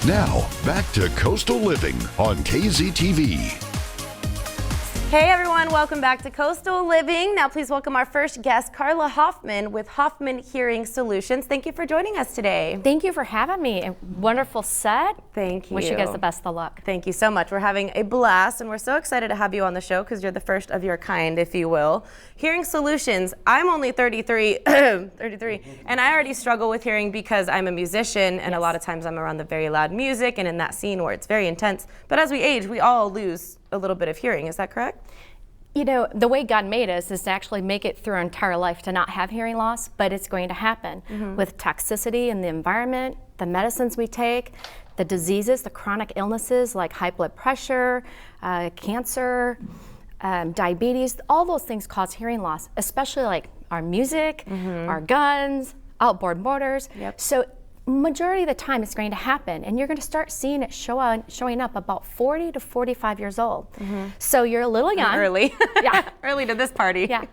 Now, back to Coastal Living on KZTV. Hey everyone, welcome back to Coastal Living. Now please welcome our first guest, Carla Hoffman with Hoffman Hearing Solutions. Thank you for joining us today. Thank you for having me. A wonderful set. Thank you. Wish you guys the best of luck. Thank you so much. We're having a blast and we're so excited to have you on the show because you're the first of your kind, if you will. Hearing Solutions, I'm only 33, and I already struggle with hearing because I'm a musician and a lot of times I'm around the very loud music and in that scene where it's very intense. But as we age, we all lose a little bit of hearing. Is that correct? You know, the way God made us is to actually make it through our entire life to not have hearing loss, but it's going to happen with toxicity in the environment, the medicines we take, the diseases, the chronic illnesses like high blood pressure, cancer, diabetes. All those things cause hearing loss, especially like our music, our guns, outboard motors. So majority of the time it's going to happen, and you're going to start seeing it showing up about 40 to 45 years old. So you're a little young. Early. Yeah. Early to this party. Yeah.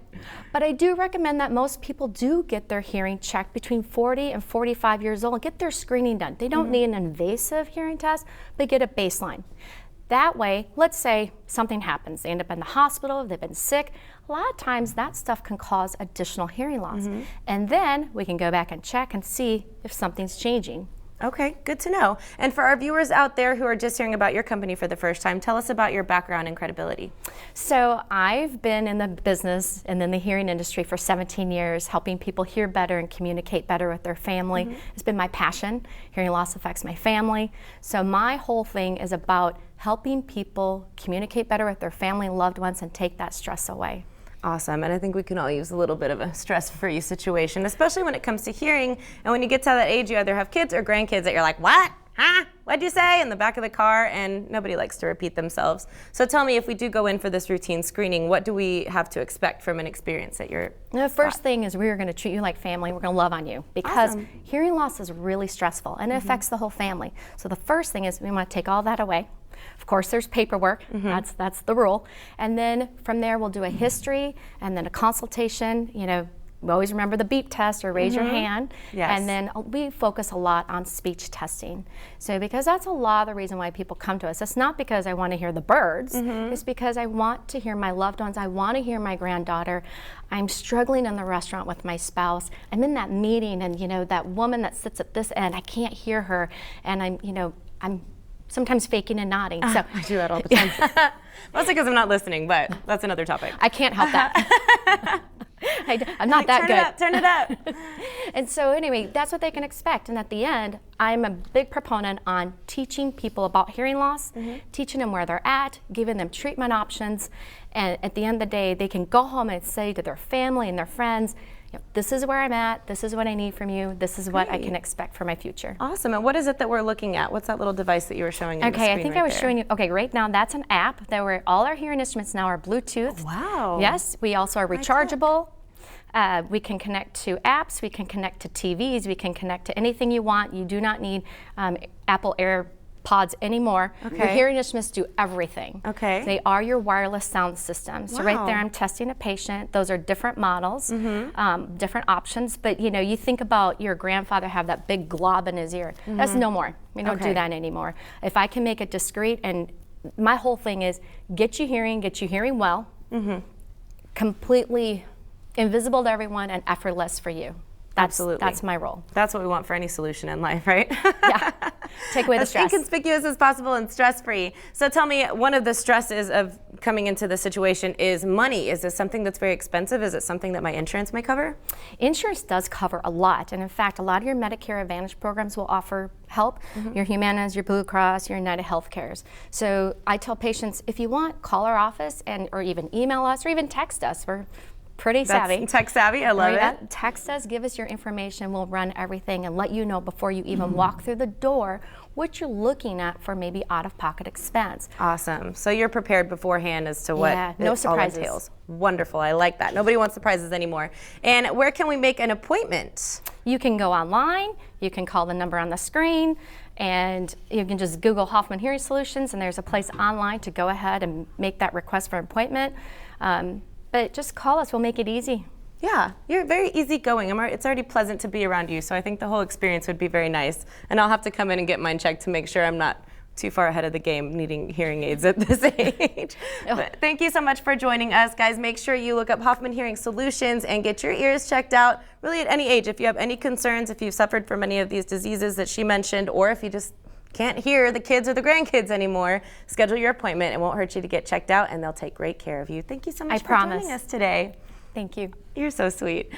But I do recommend that most people do get their hearing checked between 40 and 45 years old and get their screening done. They don't need an invasive hearing test, but get a baseline. That way, let's say something happens. They end up in the hospital, they've been sick. A lot of times that stuff can cause additional hearing loss. And then we can go back and check and see if something's changing. Okay, good to know. And for our viewers out there who are just hearing about your company for the first time, tell us about your background and credibility. So I've been in the business and in the hearing industry for 17 years, helping people hear better and communicate better with their family. It's been my passion. Hearing loss affects my family. So my whole thing is about helping people communicate better with their family and loved ones and take that stress away. Awesome, and I think we can all use a little bit of a stress-free situation, especially when it comes to hearing. And when you get to that age, you either have kids or grandkids that you're like, what? Huh? What'd you say? In the back of the car, and nobody likes to repeat themselves. So tell me, if we do go in for this routine screening, what do we have to expect from an experience at your The first thing is we're going to treat you like family. We're going to love on you because hearing loss is really stressful and it affects the whole family. So the first thing is we want to take all that away. Of course, there's paperwork. That's the rule. And then from there, we'll do a history and then a consultation. You know, we always remember the beep test or raise your hand. And then we focus a lot on speech testing. So because that's a lot of the reason why people come to us. It's not because I want to hear the birds. It's because I want to hear my loved ones. I want to hear my granddaughter. I'm struggling in the restaurant with my spouse. I'm in that meeting and, you know, that woman that sits at this end, I can't hear her. And I'm sometimes faking and nodding. So I do that all the time. Mostly because I'm not listening, but that's another topic. I can't help that. I'm not that good. Turn it up. And so anyway, that's what they can expect. And at the end, I'm a big proponent on teaching people about hearing loss, teaching them where they're at, giving them treatment options. And at the end of the day, they can go home and say to their family and their friends, this is where I'm at, this is what I need from you, this is what I can expect for my future. Awesome. And what is it that we're looking at? What's that little device that you were showing on the screen? Okay, I think I was showing you, right now that's an app that all our hearing instruments now are Bluetooth. Wow. Yes, we also are rechargeable. We can connect to apps, we can connect to TVs, we can connect to anything you want. You do not need Apple AirPods anymore. Your hearing instruments do everything. They are your wireless sound system. So right there I'm testing a patient. Those are different models, different options. But you think about your grandfather have that big glob in his ear. That's no more. We don't do that anymore. If I can make it discreet, and my whole thing is get you hearing well, completely invisible to everyone and effortless for you. Absolutely. That's my role. That's what we want for any solution in life, right? Yeah. Take away the stress. As inconspicuous as possible and stress-free. So tell me, one of the stresses of coming into this situation is money. Is this something that's very expensive? Is it something that my insurance may cover? Insurance does cover a lot. And in fact, a lot of your Medicare Advantage programs will offer help. Your Humana's, your Blue Cross, your United Healthcare's. So I tell patients, if you want, call our office or even email us or even text us. We're pretty savvy. That's tech savvy, I love it. Text us, give us your information, we'll run everything and let you know before you even walk through the door what you're looking at for maybe out-of-pocket expense. Awesome. So you're prepared beforehand as to what no it surprises. all entails. Wonderful, I like that. Nobody wants surprises anymore. And where can we make an appointment? You can go online, you can call the number on the screen, and you can just Google Hoffman Hearing Solutions, and there's a place online to go ahead and make that request for an appointment. But just call us, we'll make it easy. Yeah, you're very easygoing. It's already pleasant to be around you, so I think the whole experience would be very nice. And I'll have to come in and get mine checked to make sure I'm not too far ahead of the game needing hearing aids at this age. But thank you so much for joining us, guys. Make sure you look up Hoffman Hearing Solutions and get your ears checked out, really at any age. If you have any concerns, if you've suffered from any of these diseases that she mentioned, or if you just can't hear the kids or the grandkids anymore, schedule your appointment. It won't hurt you to get checked out, and they'll take great care of you. Thank you so much for joining us today. Thank you. You're so sweet.